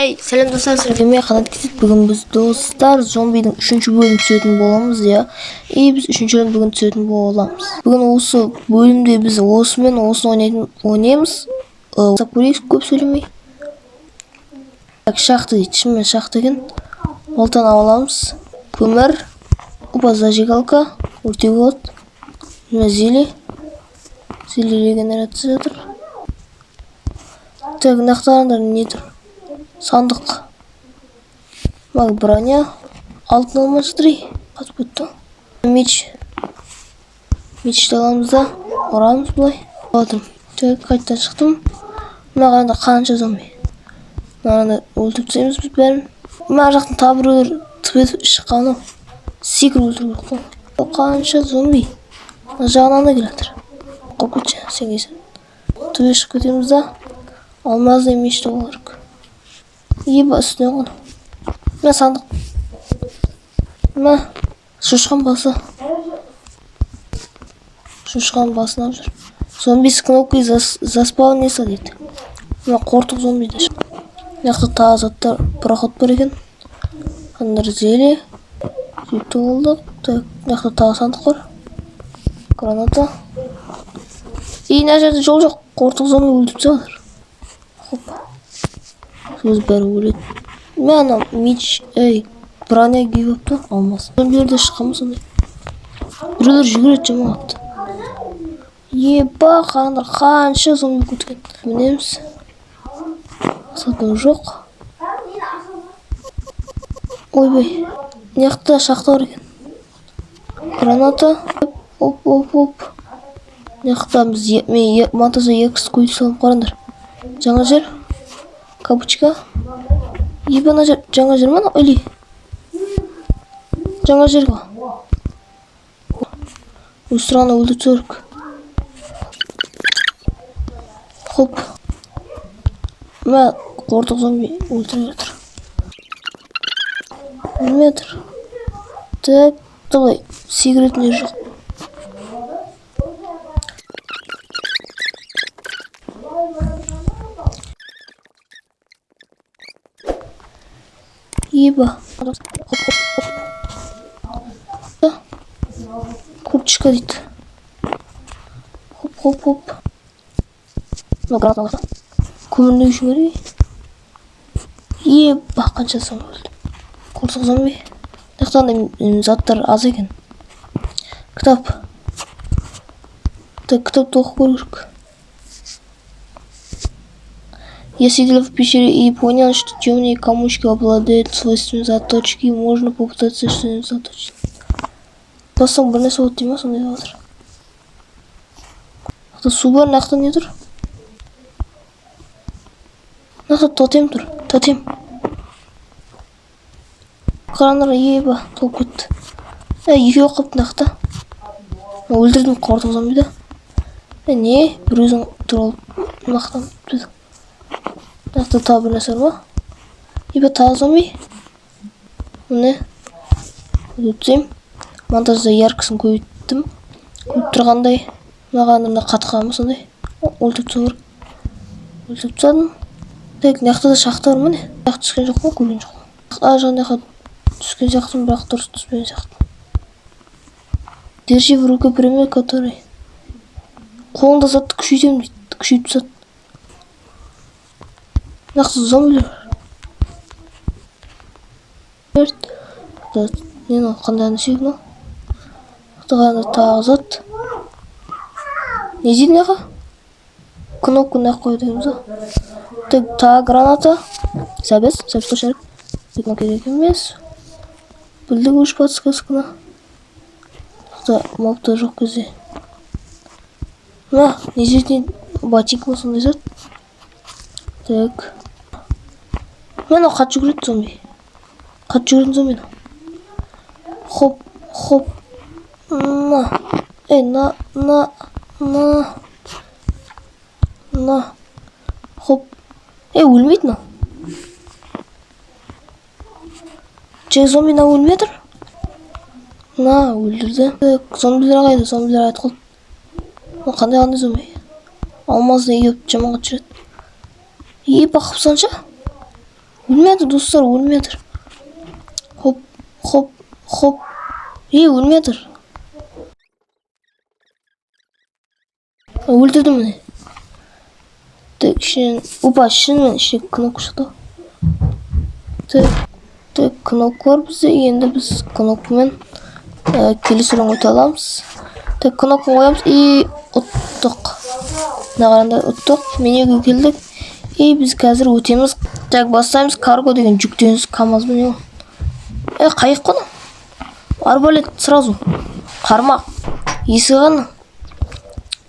Hey, selam dostlar, söylemeye kanat gittik. Bugün biz dostlar zombinin 3. bölüm түсетін боламыз ya. Biz 3. bölüm bugün түсетін боламыз. Bugün осы bölümde biz осымен ойнаймыз. Сап көрейік, көп сөйлемей. Шақты дейді, шынымен шақты екен. Балтаны аламыз. Көмір, опа, зажигалка, өртеу болады. Зеле регенерация жатыр. Так, нақтарында не тұр? Сандық. Бak, броня. Алтын алмастырай. Қатып кетті. Меч аламыз да орамыз былай. Алдым. Так, қайттан шықтым. Мынағанда қанша зомби. Мынағанда өлтіріп тастаймыз біз бәрін. Мына жақтың тағы біреулер тіпетіп шыққаны. Секір өлтіріп қой. Қанша зомби. Мына жағынан да келатыр. Қорқып кетші, сен келсін. Төбе шығып кетеміз да алмаздай меч табу керек. Еба үстіне қону. Мына сандық. Мына шошқан басы. Шошқан басын алып жүр. Зомби с кнопкой заспавнится дейді. Мына қортық зомби де шық. Мынақты тағы заттар проход бар екен. Андыр зеле. Сөйтті болдық. Так, мынақты тағы сандық бар. Граната. Мына жерде жол жоқ. Қортық зомби өлтіріп жатыр. Хоп. Сөз бәрі өледі. Мен меч, броня киіп та алмас. Зомбилерде шыққанмыз сондай. Біреулер жүгіреді жамағатты. Еба, қараңдар, қанша зомби көткен. Мінеміз. Сатым жоқ. Ойбай, неқта шақты бар екен. Граната. Оп. Неқта біз матаза екісі көйті салып қараңдар. Жаңа жер. Капучка. Ебана жер. Жаңа жер ма? Или? Жаңа жер ға. Устраны өлді түрік. Хоп. Мә қортық зомби өлтіріп жатыр. Өлмедір. Так, талай сигаретін жер жоқ. Еба. Куртчика дейді. Хоп. Гранат алады. Көміріне үшін керек. Еба, қанша зомби өлді. Қортық зомби. Нақтанда заттар аз екен. Кітап. Так, кітапты оқып көру керек. Я сидел в пещере и понял, что темные камушки обладают свойствами заточки, и можно попытаться что-нибудь заточить. Достан бір нәрсе болады дейма, сондай жатыр. Су бар, нақты не тұр? Нақты тотем тұр, тотем. Қарандар, еба, толып кетті. Екеу қылып нақты. Өлдірдің қортық зомбиді. Не? Бір өзің тұр алып нақтан түдік. Нақты тағы бір нәрсе бар ма? Еба тағы зомби. Міне. Өтсем. Монтажда яркысын көйттім. Көйт тұрғандай. Мағанымда қатқамы сондай. Өлтіп тұр. Өлтіп тұрадым. Так, нақты да шақты бар ма не? Нақты түскен жоқ па? Көрген жоқ. Жағында түскен сияқтым, бірақ дұрыс түспеген сияқтым. Держи в руке предмет, который. Қолында затты күшейтем дейді. Күшейтіп сат. Нақты зомбилер бар. Нені қандайны сүйек ма? Қандайны тағы зат. Не дейді неға? Кнопку нақ қойдыңыз да. Тағы граната. Сәбіз тошарып. Бекін керек емес. Білдік өш подсказкына. Мауыпта жоқ көзе. Мына, не жерден батик ма сондай зат? Так. Мен қат жүгіреді зомби. Қат жүгіретін зомби. Хоп. На. Хоп. Өлмейді на. Зомби на өлмедір? На, өлдірді. Зомбилер қайды, зомбилер айт қол. Қандай зомби? Алмазды еп жаманға жүреді. Бақып санша? Өлмеді достар, өлмеді. Хоп, хоп, хоп. Өлмеді. Өлтірдім міне. Опа, шынымен ішіне кнопка шықты. Кнопкалар бізде. Енді біз кнопкамен келесі раунд өте аламыз. Кнопканы қоямыз. Ұттық. Нағаранда ұттық. Менюге келдік. Біз қазір өтеміз. Бастаймыз. Карго деген жүктеңіз КамАЗ міне. Қайық қоны. Арбалет сразу. Қармақ. Есігі ғана.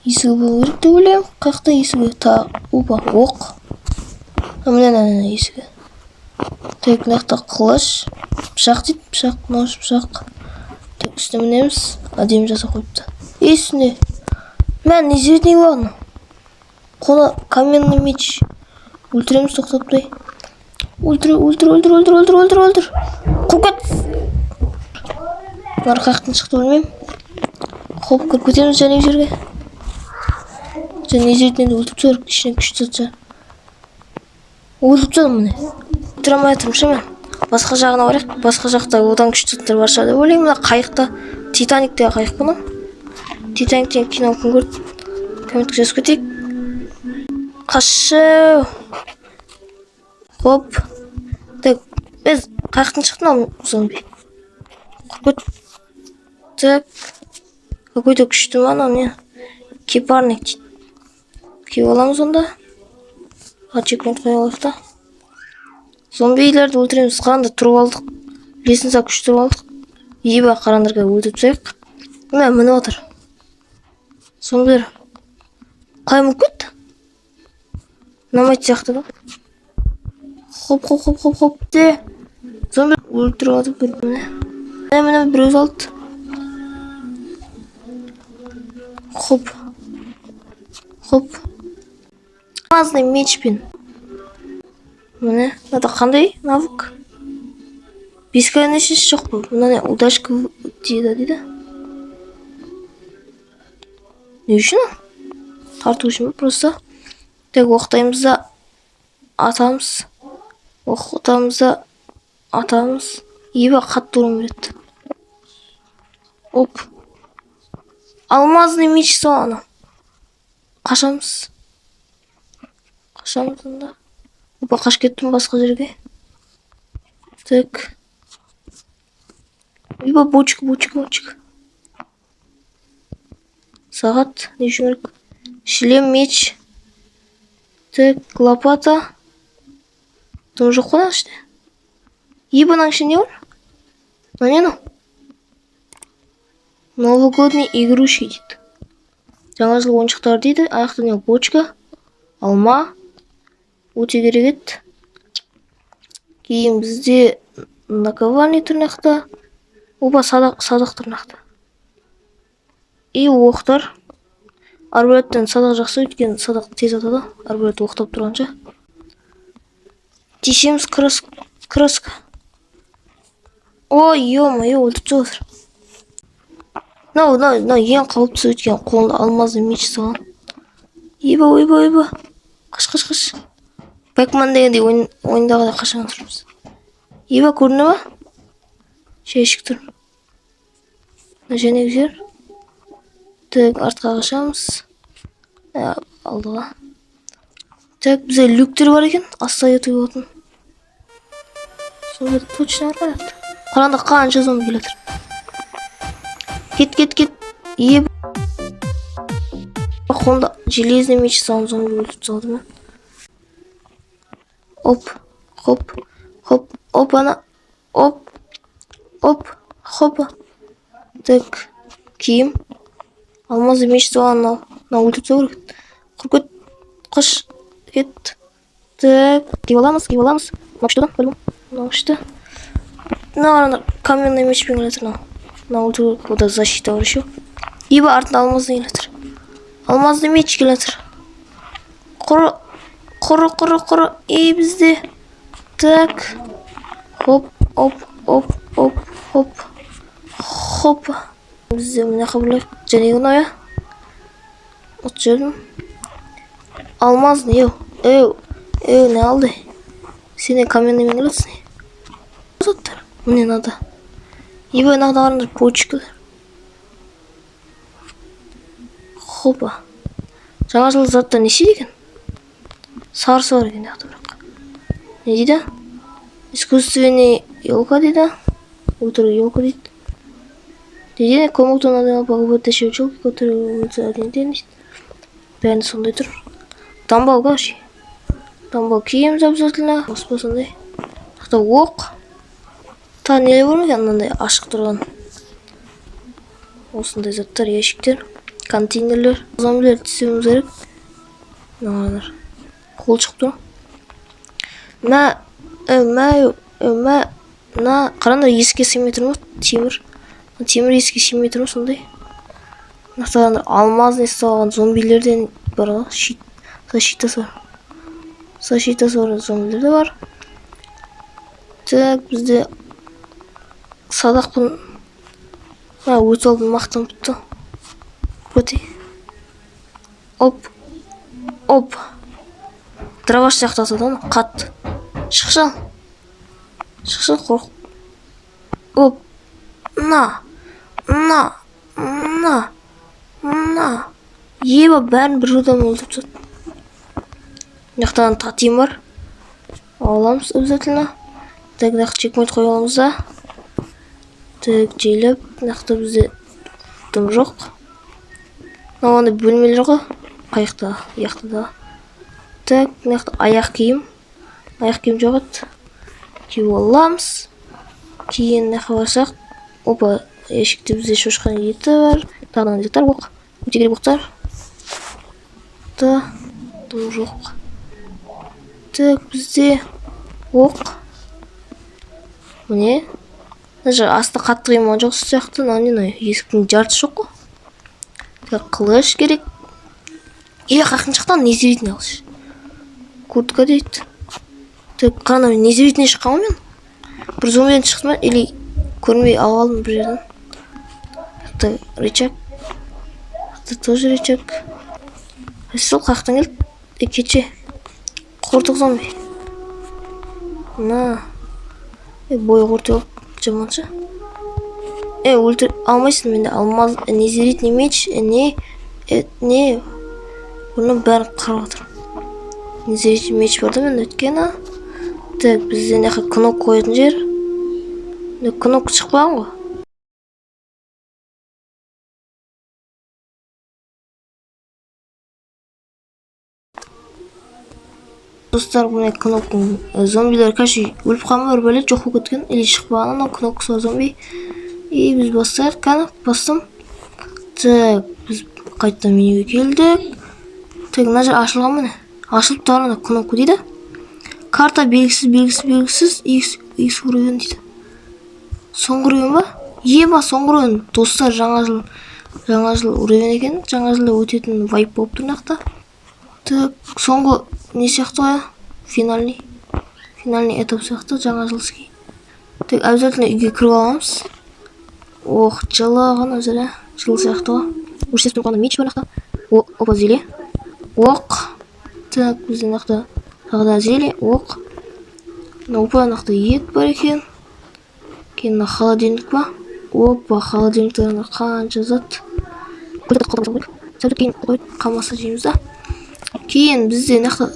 Есігі болу керек деп ойлаймын. Қайықта есігі. Опа, оқ. Міне есігі. Мынақта қылыш. Пышақ дейді. Пышақ, нож, пышақ. Үстіне мінеміз. Әдемі жаса қойыпты. Үстіне. Мен незердей бағына. Қона каменный меч. Өлтіреміз тоқтаптай. Өлтір. Қорқат. Нар қайықтың шықты білмеймін. Хоп, кіріп кетеміз және жерге. Және жерден өлтіп тұрып, ішінен күш тұтса. Өлтіп тұрмын міне. Тұрамай тұрмшы мен. Басқа жағына барайық. Басқа жақта одан күш тұттыр бар шығар деп ойлаймын. Мына қайықта Титаниктегі қайық бұны. Титаниктен кино көріп, комментке жазып кетейік. Қашы. Хоп. Біз қайықтың шықтың ал зомби. Құрқыт. Какой-то күшті мана не? Кипарник дейді. Кеп аламыз онда. Чекпоинт қоя алайық та. Зомбилерді өлтіреміз. Қаранда тұрып алдық. Білесін сақ күш тұрып алдық. Еба қарандарға өлтіп тұсайық. Мініп отыр. Зомбилер. Қай мүмкет? Намайт сияқты да. Хоп. Зомбилер өлтіріп алдық бір-біріне. Міне бір өз алды. Хоп. Мазный мечпен. Міне, мынада қандай навык? Бесконечность жоқ бұл. Мына удачка дейді. Не үшін? Тарту үшін бі просто. Оқытаймыз да атамыз. Еба қатты ұрым береді. Оп. Алмазный меч соғаны. Қашамыз онда. Опа, қаш кеттім басқа жерге. Еба бочка. Сағат. Не үшін керек? Шлем, меч. Лопата. Том жоқ қона іште. Ебаның ішінде бар? Не ну? Новогодний игрушки дейді. Жаңа жыл ойыншықтар дейді. Аяқта не бочка, алма, өте керек еді. Кейін бізде наковальный тырнақта, опа садақ тырнақта. Оқтар. Арбалеттен садақ жақсы өткен, садақ тез атады. Арбалет оқтап тұрғанша. Тешеміз краска. Ой, ё-моё, өлтіп жатыр. Ең қауіпсіз өткен қолында алмазды меч салған. Еба. Қаш. Бэкман дегендей ойындағыда қашаған тұрмыз. Еба, көріне ба? Шешік тұр. Және жер. Артқа қашамыз. Алдыға. Бізде люктер бар екен. Астай өтіп болатын. Сонда точно арбалет. Қаранда қанша зомби келетір. Кет. Еб. Қолда железный меч салған зомби өлтіп салды мен. Оп. Опана. Оп. Хопа. Киім. Алмазды меч салған өлтіп салды. Құркет. Қыш. Кет. Киіп аламыз. Нақштыдан, бөлім. Нақшты. Каменный мечпен келетір. Өлтіп, ода защита бар еще. Еба артында алмазды келетір. Алмазды меч келетір. Құры. Бізде. Хоп. Бізде міне қабылайық. Және ұнай. От жердің. Алмазды, не алды? Сені каменныймен келатсың. Заттар. Мне надо. Ебай, надо қараңдар почкалар. Хопа. Жаңа жыл заттар неше деген? Сарысы бар екен яқты бірақ. Не дейді? Искусственный елка дейді. Ультра елка дейді. Дейді, кому-то надо покупать еще елки, которые улица один день дейді. Бәрін сондай тұр. Дамбал вообще. Дамбал киеміз обязательно. Оспа сондай. Тақта оқ. Та нелер бар ма екен мынандай ашық тұрған. Осындай заттар, ящиктер, контейнерлер. Зомбилерді тістеуіміз керек. Мыналар. Қол шығып тұр. Қараңдар, есікке сыймай тұр ма? Темір есікке сыймай тұр ма сондай? Мынақтағандар алмазный салған зомбилерден бар ғой. Защитасы бар. Защитасы бар зомбилер де бар. Так, бізде садақпын. Өте алдын мақтан бұтты. Өте. Оп. Драваш сияқты атады, қатты. Шықшал, қорқ. Оп. Еба, бәрін бір жудан өлдіп тұр. Мынақтан татим бар. Аламыз обязательно. Так, мынақты чекпоинт қой аламыз да. Так, жейлеп. Мынақты бізде дым жоқ. Мынағанда бөлмелер ғой. Қайықта, яқты да. Так, мынақты аяқ киім. Аяқ киім жоғат. Киіп аламыз. Кейін мынақа барсақ. Опа, ящикте бізде шошқан еті бар. Тағынан заттар оқ. Өте керек оқтар. Да, дым жоқ. Так, бізде оқ. Міне. Даже асты қатты қиман жоқ сияқты. Есіктің жартысы жоқ қой. Так, қылыш керек. Қақын шықтан незеритін алыш. Куртка дейді. Так, қарана мен незеритіне шыққан мен. Бір зомбиден шықтым ба? Или көрмей алғалым бір жерден. Так, рычаг. Так, тоже рычаг. Сол қақтан келді. Кече. Қортық зомби. Бой қорты жаманшы. Өлтір алмайсың менде. Алмаз, незеритний меч. Бұны бәрін қарап отыр. Незеритний меч бар да мен өткені. Так, бізде неқа кноп қоятын жер. Кноп шықпаған ғой. Достар, бұны кнопкың зомбилер кәші өліп қамы бір бөлет жоқ болып кеткен. Или шықпаған, анау кнопкасы бар зомби. Біз бастайық, кәні бастым. Так, біз қайттан менюге келдік. Так, мына жер ашылған міне. Ашылып тұрғанда кнопка дейді. Карта белгісіз X уровень дейді. Соңғы уровень ба? Еба, соңғы уровень. Достар, жаңа жыл уровень екен. Жаңа жылда өтетін вайп болып тұрнақта. Так, соңғы не сияқты ғой? Финальный этап сияқты жаңа жылский. Так, обязательно үйге кіріп аламыз. Ох, жылаған өзірі. Жыл сияқты ғой. Өрсес тұрғанда меч бар нақта. Опа, зеле. Оқ. Так, бізде нақта тағда зеле. Оқ. Опа, нақта ет бар екен. Кейін холодильник ба? Опа, холодильниктеріне қанша зат. Көтіп қалдым ғой. Сәуді кейін қойып қалмаса жейміз да. Кейін бізде нақта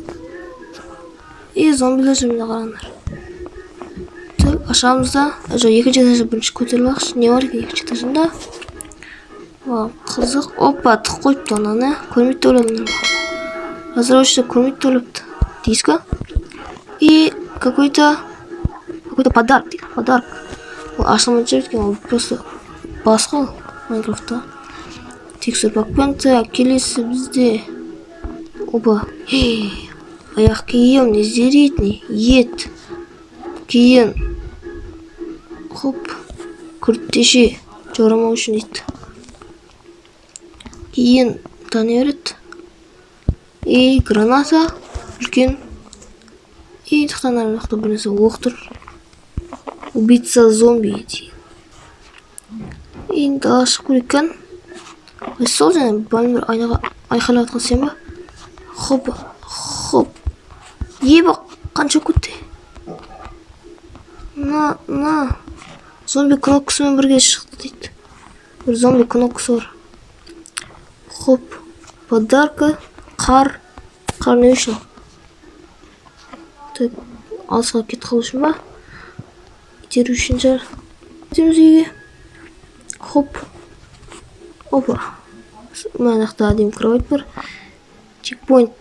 зомбилер жүрміне қараңдар. Так, ашамыз да. Екінші этажда бірінші көтеріп алақшы. Не бар екен екінші этажында? Қызық. Опа, тұқ қойыпты ананы. Көрмейді ойладым. Разработчик көрмейді ойлапты. Диска. И какой-то подарок дейді. Подарок. Ол ашылмай жүр екен. Ол просто басқа Майнкрафтта. Текстур пакпен. Так, келесі бізде. Опа. Аяқ киім, незеритный, ет. Кейін. Хоп. Күрттеше. Жорамау үшін дейді. Кейін. Тане өрет. Граната. Үлкен. Тұқтанар нақты бірнесі оқтыр. Убийца зомби дейді. Да ашық көреккен. Сол және бәлін бір айнаға айқайлап атқан сен ба? Хоп. Еба, қанша көтті. на. Зомби кнопкасымен бірге шықты дейді. Бір зомби кнопкасы бар. Хоп. Подарка. Қар не үшін? Так, алысқа кетіп қалу үшін ба? Итеру үшін шығар. Кетеміз үйге. Хоп. Опа. Мына жақта әдемі кровать бар. Чекпоинт.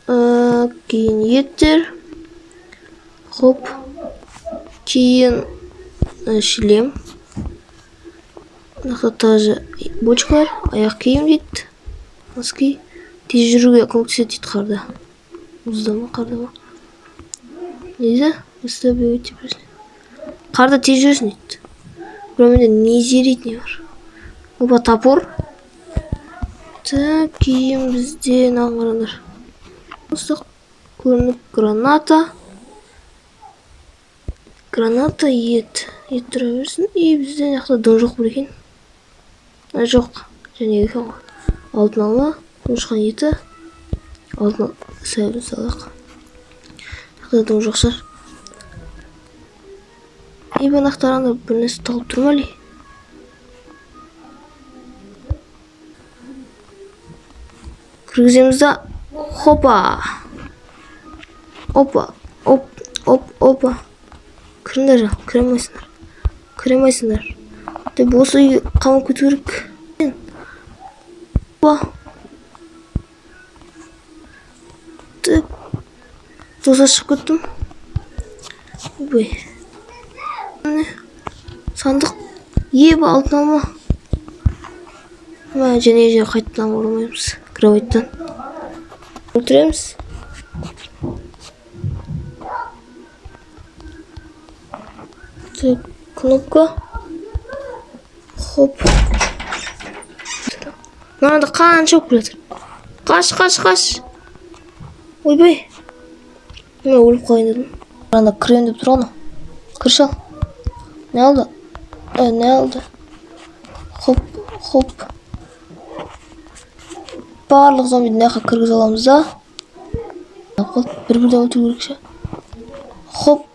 Кейін еттер. Хоп. Кейін шлем. Мына жақта тоже бочка бар. Аяқ киім дейді. Носки. Тез жүруге көмектеседі дейді қарда. Мұзда ма, қарда ма? Не дейді? Мұзда бөгетте бірсін. Қарда тез жүрсін дейді. Бірақ менде не зерейді не бар? Опа, топор. Так, кейін бізде нағырандар. Мұздық көрініп граната. Граната ет. Ет тұра берсін. И бізде нақта дым жоқ бір екен. Жоқ. Және екен ғой. Алтын алма. Құнышқан еті. Алтын сәйбін салақ. Нақта дым жоқ шығар. И бұл нақтаранда бір нәрсе тағып тұрмали. Кіргіземізді. Хопа. Опа. Опа. Кіріңдер жал. Кіремайсыңдар. Деп осы үйге қамап кету керек. Опа. Так. Доса шығып кеттім. Бой. Сандық. Еба алтын алма. Және жер қайттан оралмаймыз. Кроваттан. Өлтіреміз. Так, кнопка. Хоп. Мынада қанша өп келатыр. Қаш. Ойбай. Мен өліп қойын дедім. Мынада кірем деп тұр оны. Кір шал. Не алды? Хоп. Барлық зомбиді наққа кіргіз аламыз да. Бір-бірден өту керек ше. Хоп.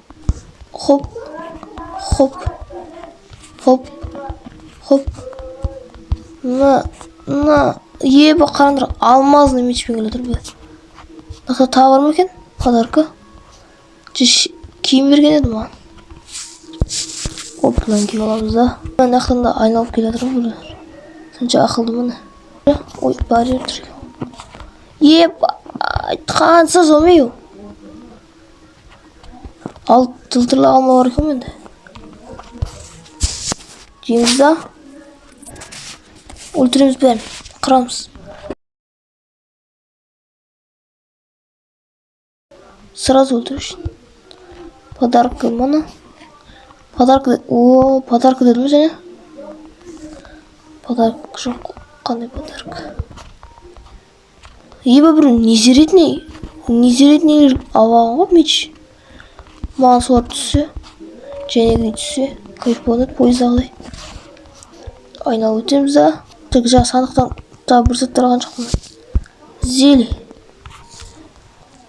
Еба қарандыр алмазный мечпен келе тұр бе. Нақта тағы бар ма екен? Подарка. Киім берген еді маған. Опынан киіп аламыз да. Нақтанда айналып келе тұрмын бұлар. Сонша ақылды мұны. Ой, барьер тұр екен. Еба, қанса зомби. Ал тылтырлы алма бар екен менде. Жейміз да. Өлтіреміз бәрін. Қырамыз. Сразу өлтіру үшін. Подарка мұны. Подарка дедім және. Подарка жоқ. Қандай подарка? Еба бір незеретней алған ғой меч. Маған солар түссе. Және түссе. Кайф болады пойыздағыдай. Айналып өтеміз да. Так жаңа сандықтан тағы бір сәттер алған жоқпын.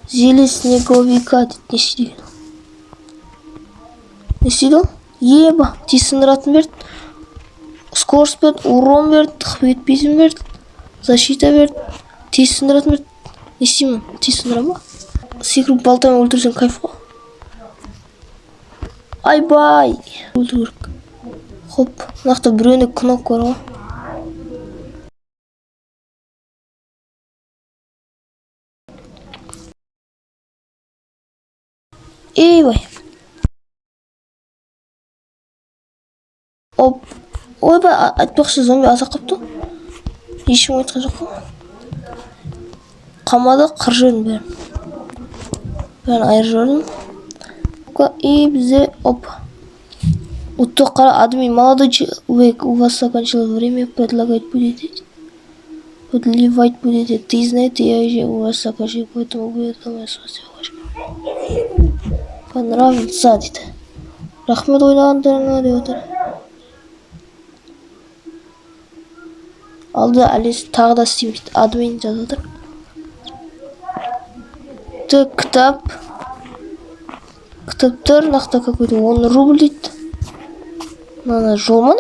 Зеле снеговика дейді. Не істейді? Не істейді ол? Еба, тез сындыратын берді. Скорость берді, урон берді, қып етпейсін берді. Защита берді. Тез сындыратын берді. Не істеймін? Тез сындырам ба? Секіріп балтамен өлтірсең кайф қой. Айбай. Өлтіру керек. Хоп, нақта біреуінде кнопка бар ғой. Ойбай. Ойбай, айтпақшы зомби азақ қапты. Ешім айтқан жоқ қой. Қамады қыр жерін бәрін. Бәрін айыр жерін. И бізде, Вот то админ, молодой человек, у вас закончилось время, предлагать будете. Подливать будете. Ты знаете, я же у вас закажу, поэтому будет самая сложная. Понравится, дейді. Рахмет ойлағандарыңа деп отыр. Алды әлес тағы да істемейді. Админ жазып отыр. Так, кітап. Кітаптар какой-то 10 рубль дейді. Мына жол ма?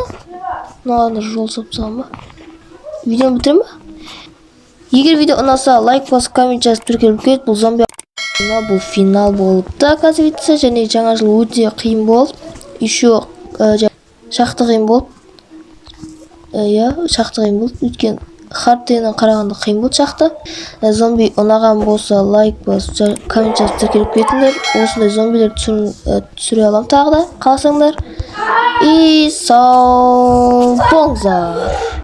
Мына жол салып ба? Видеоны бітірем ба? Егер видео ұнаса, лайк басып, коммент жазып тіркеліп кет. Бұл зомби бұл финал болып та, оказывается, және жаңа жыл өте қиын болды. Еще шақты қиын болды. Шақты қиын болды. Өткен хардтайынан қарағанда қиын болды шақты. Зомби ұнаған болса, лайк басып, коммент жазып тіркеліп кетіңдер. Осындай зомбилер түсіре алам тағы да, қаласаңдар. И сау болыңыздар.